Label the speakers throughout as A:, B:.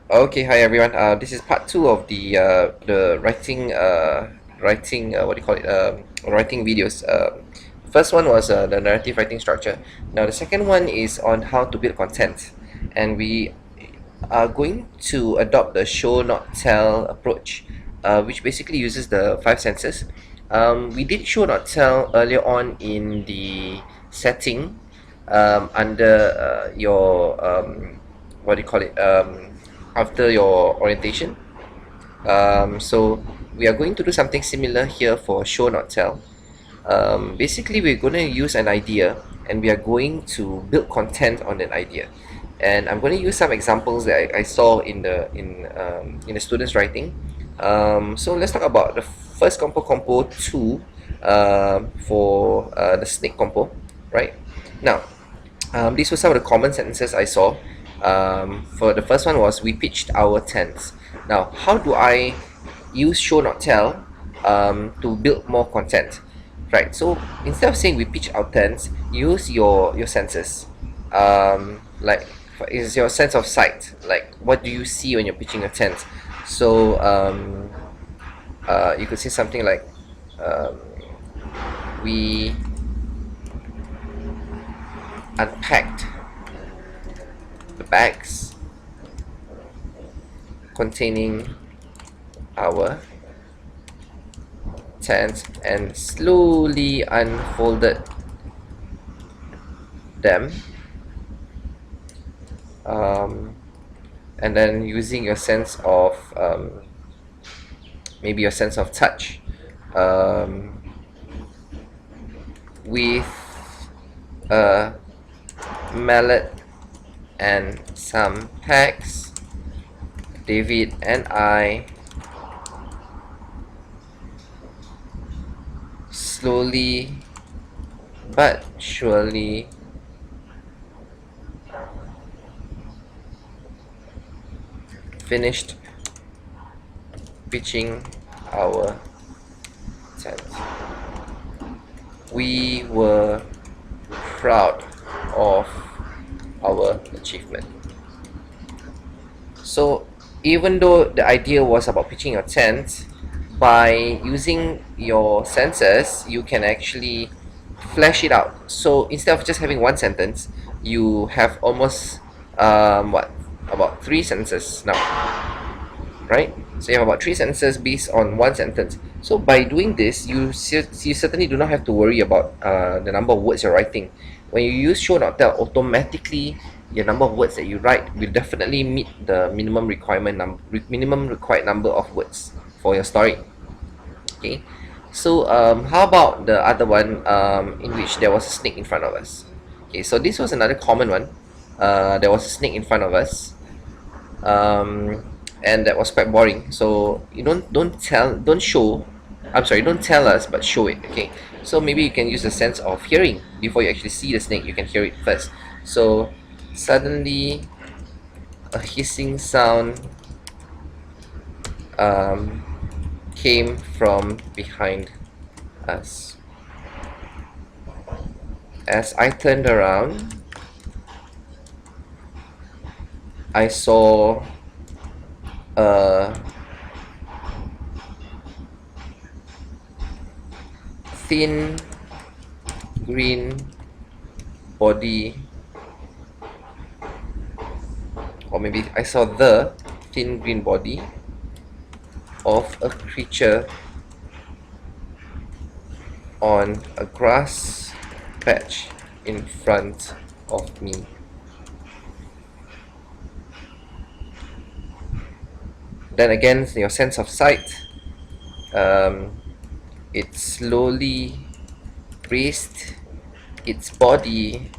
A: Okay, hi everyone. This is part two of the writing what do you call it? Writing videos. First one was the narrative writing structure. Now the second one is on how to build content, and we are going to adopt the show not tell approach, which basically uses the five senses. We did show not tell earlier on in the setting, under your what do you call it? After your orientation. So we are going to do something similar here for show not tell. Basically, we're going to use an idea and we are going to build content on that idea. And I'm going to use some examples that I saw in the students' writing. So let's talk about the first compo 2, for the snake compo, right? Now, these were some of the common sentences I saw. For the first one was we pitched our tents. Now, how do I use show not tell to build more content? Right. So instead of saying we pitch our tents, use your senses. Like is your sense of sight. Like what do you see when you're pitching a tent? So you could say something like um, we unpacked the bags containing our tent and slowly unfolded them, and then using your sense of maybe your sense of touch, um, with a mallet and some packs, David and I slowly but surely finished pitching our tent. We were proud of our achievement. So even though the idea was about pitching your tent, by using your senses, you can actually flesh it out. So instead of just having one sentence, you have almost what about three sentences now, right? So you have about three sentences based on one sentence. So by doing this, you certainly do not have to worry about the number of words you're writing. When you use show not tell, automatically your number of words that you write will definitely meet the minimum required number of words for your story. Okay, so how about the other one, in which there was a snake in front of us? Okay, so this was another common one. There was a snake in front of us, um, and that was quite boring. So you don't show. I'm sorry, don't tell us, but show it. Okay, so maybe you can use the sense of hearing before you actually see the snake. You can hear it first. So suddenly, a hissing sound um, came from behind us. As I turned around, I saw a thin green body, or maybe I saw the thin green body of a creature on a grass patch in front of me. Then again, your sense of sight, it slowly raised its body,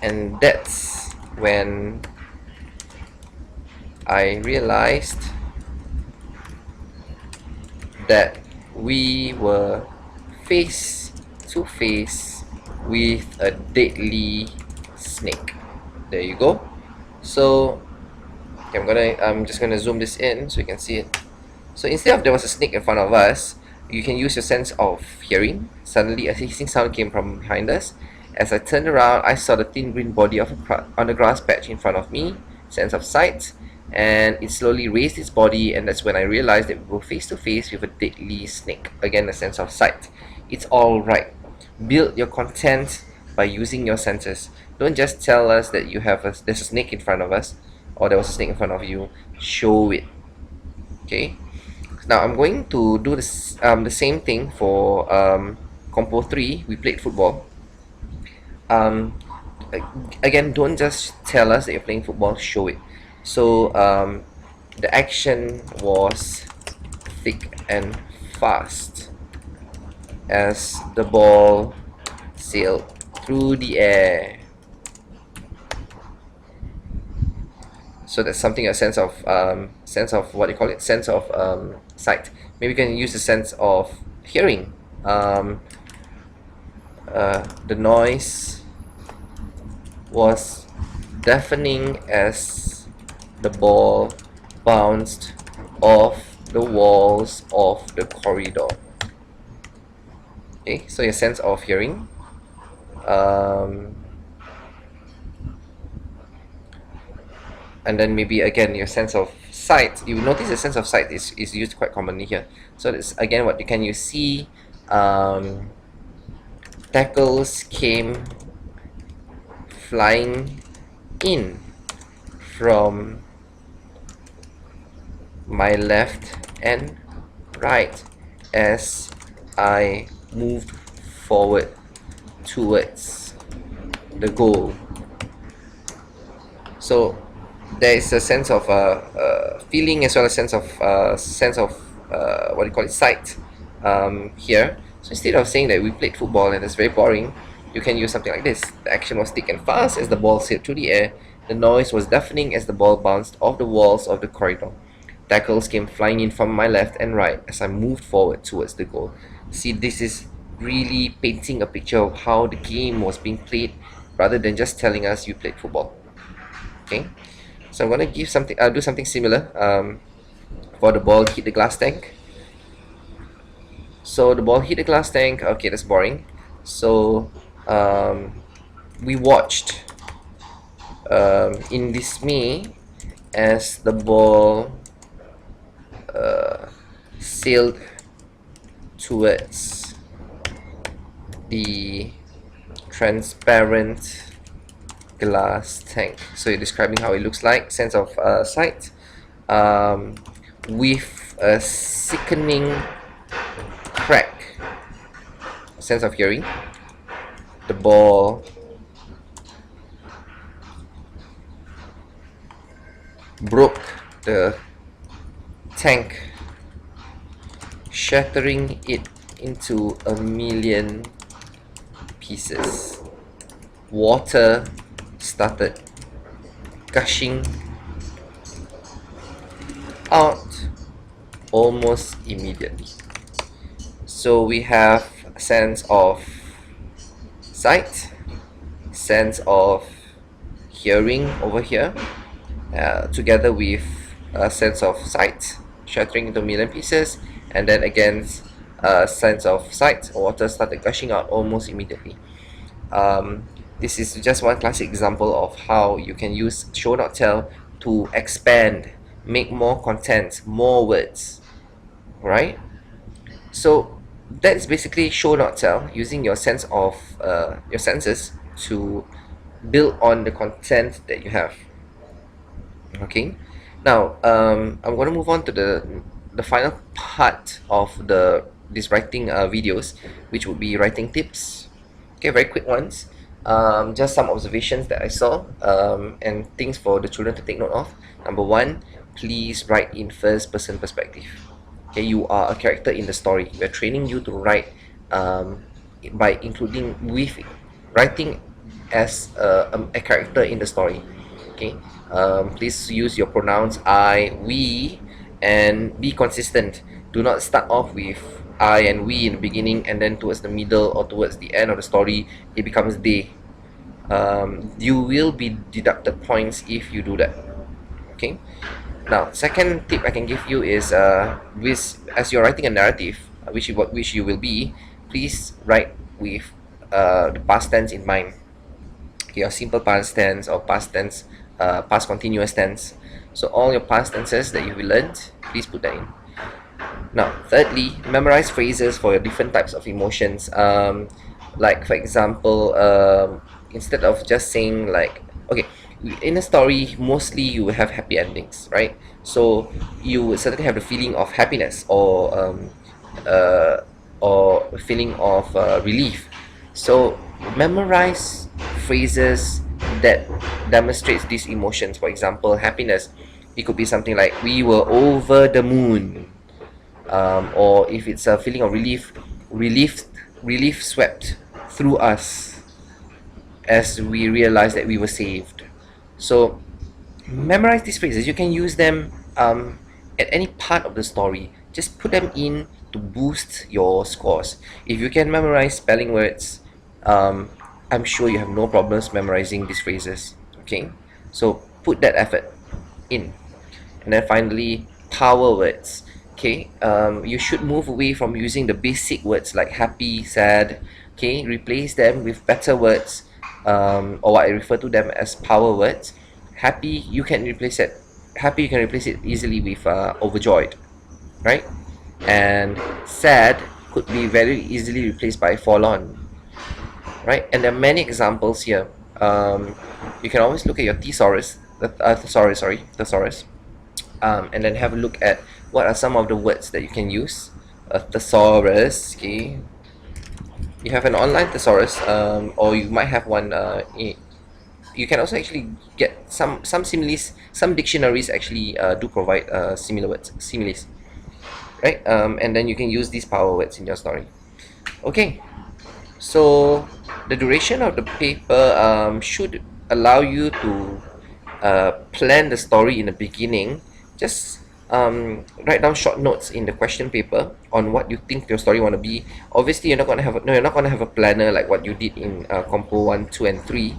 A: and that's when I realized that we were face to face with a deadly snake. There you go. So okay, I'm just gonna zoom this in so you can see it. So instead of there was a snake in front of us, you can use your sense of hearing. Suddenly a hissing sound came from behind us. As I turned around, I saw the thin green body on the grass patch in front of me. Sense of sight. and it slowly raised its body, and that's when I realized that we were face to face with a deadly snake. Again, a sense of sight. It's all right. Build your content by using your senses. Don't just tell us that there's a snake in front of us, or there was a snake in front of you. Show it. Okay. Now I'm going to do the same thing for Compo 3. We played football. Um, Again, don't just tell us that you're playing football, show it. So the action was thick and fast as the ball sailed through the air. So that's something, a sense of what do you call it, sense of sight. Maybe you can use the sense of hearing. The noise was deafening as the ball bounced off the walls of the corridor. Okay, so your sense of hearing. And then maybe again your sense of sight. You notice the sense of sight is used quite commonly here. So that's again what can you see. Tackles came flying in from my left and right as I moved forward towards the goal. So there is a sense of feeling as well as sense of what do you call it, sight here. So instead of saying that we played football and it's very boring, you can use something like this. The action was thick and fast as the ball sailed through the air. The noise was deafening as the ball bounced off the walls of the corridor. Tackles came flying in from my left and right as I moved forward towards the goal. See, this is really painting a picture of how the game was being played rather than just telling us you played football. Okay, so I'm gonna give something. I'll do something similar. For the ball hit the glass tank. So the ball hit the glass tank. Okay, that's boring. So we watched in dismay as the ball sailed towards the transparent glass tank. So you're describing how it looks like, sense of sight, with a sickening crack, sense of hearing. The ball broke the tank, shattering it into a million pieces. Water started gushing out almost immediately. So we have a sense of sight, sense of hearing over here, together with a sense of sight shattering into a million pieces, and then again a sense of sight, water started gushing out almost immediately. This is just one classic example of how you can use show not tell to expand, make more content, more words, right? So that's basically show not tell, using your sense of your senses to build on the content that you have. Okay, now I'm going to move on to the final part of this writing videos, which would be writing tips. Okay, very quick ones. Just some observations that I saw, and things for the children to take note of. Number one, please write in first person perspective. Okay, you are a character in the story. We are training you to write by including with writing as a character in the story. Okay, please use your pronouns I, we, and be consistent. Do not start off with I and we in the beginning, and then towards the middle or towards the end of the story it becomes they. You will be deducted points if you do that. Okay, now second tip I can give you is as you're writing a narrative, which you will be, please write with the past tense in mind. Okay, or simple past tense or past tense, past continuous tense. So all your past tenses that you've learned, please put that in. Now, thirdly, memorize phrases for your different types of emotions. Like for example, instead of just saying like, okay, in a story, mostly you will have happy endings, right? So you would certainly have the feeling of happiness uh, or a feeling of relief. So memorize phrases that demonstrates these emotions. For example, happiness. It could be something like "We were over the moon," or if it's a feeling of relief, relief swept through us as we realized that we were saved. So memorize these phrases. You can use them at any part of the story. Just put them in to boost your scores. If you can memorize spelling words, um, I'm sure you have no problems memorizing these phrases. Okay, so put that effort in. And then finally, power words. Okay, you should move away from using the basic words like happy, sad. Okay, replace them with better words, or what I refer to them as power words. Happy, you can replace it. Happy, you can replace it easily with overjoyed, right? And sad could be very easily replaced by forlorn, right? And there are many examples here. You can always look at your thesaurus, thesaurus, and then have a look at what are some of the words that you can use. A thesaurus, okay. You have an online thesaurus, or you might have one. You can also actually get some similes. Some dictionaries actually do provide similar words, similes, right? And then you can use these power words in your story. Okay, so the duration of the paper should allow you to plan the story in the beginning. Just write down short notes in the question paper on what you think your story want to be. Obviously, you're not gonna have a planner like what you did in Compo 1, 2, and 3.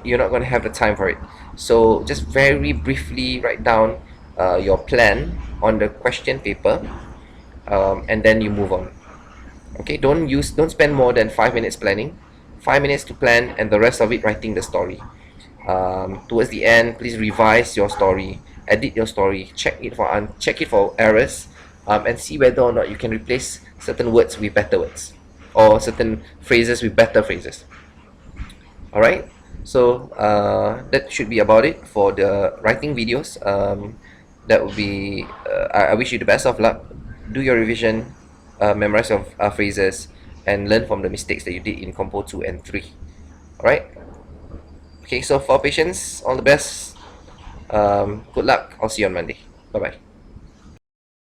A: You're not gonna have the time for it. So just very briefly write down your plan on the question paper, and then you move on. Okay, don't spend more than 5 minutes planning. 5 minutes to plan and the rest of it writing the story. Towards the end, please revise your story, edit your story, check it for errors, and see whether or not you can replace certain words with better words, or certain phrases with better phrases. All right. So that should be about it for the writing videos. That would be. I wish you the best of luck. Do your revision, memorize your phrases, and learn from the mistakes that you did in Compo 2 and 3. All right. Okay. So for patients, all the best. Good luck. I'll see you on Monday. Bye bye.